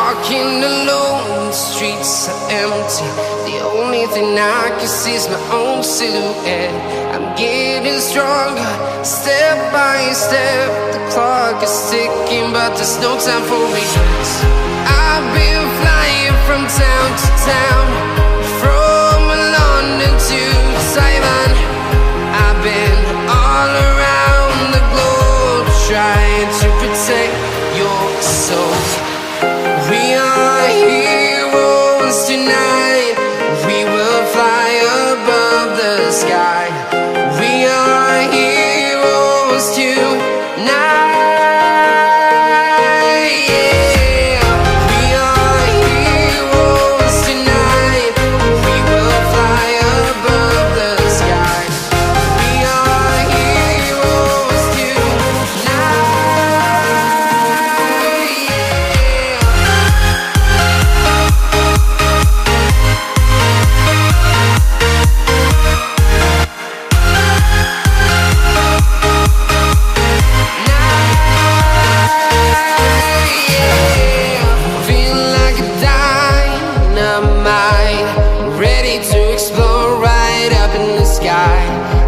walking alone, the streets are empty. The only thing I can see is my own silhouette. I'm getting stronger, step by step. The clock is ticking, but there's no time for regrets. I've been flying from town to town, from London to Taiwan. I've been all around the globe, trying to protect your soul. We are heroes tonight. We will fly above the sky. We are heroes tonight. Yeah. We are heroes tonight. We will fly above the sky. We are heroes tonight.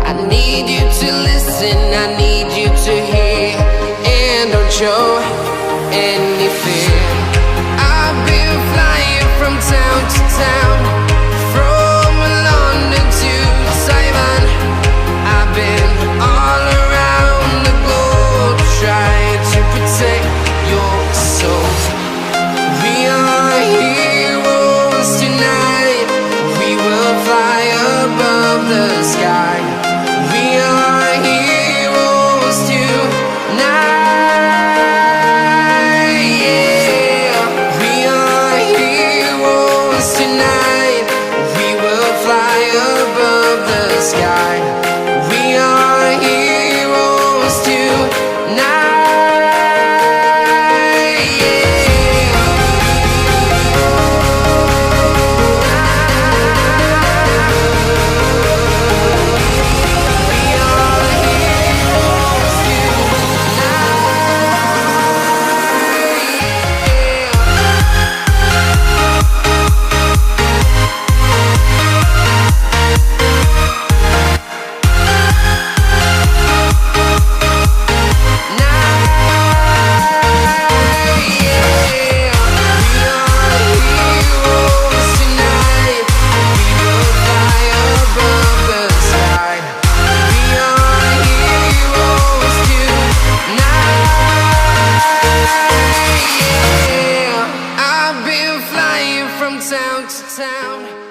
I need you to listen, I need you to hear, and don't show any fear. I've been flying from town to town, from London to Taiwan. I've been all around the globe, trying to protect your soul. We are heroes tonight. We will fly above the sky. We are heroes tonight. Yeah. We are heroes tonight. We will fly above the sky. We are heroes tonight. Town to town.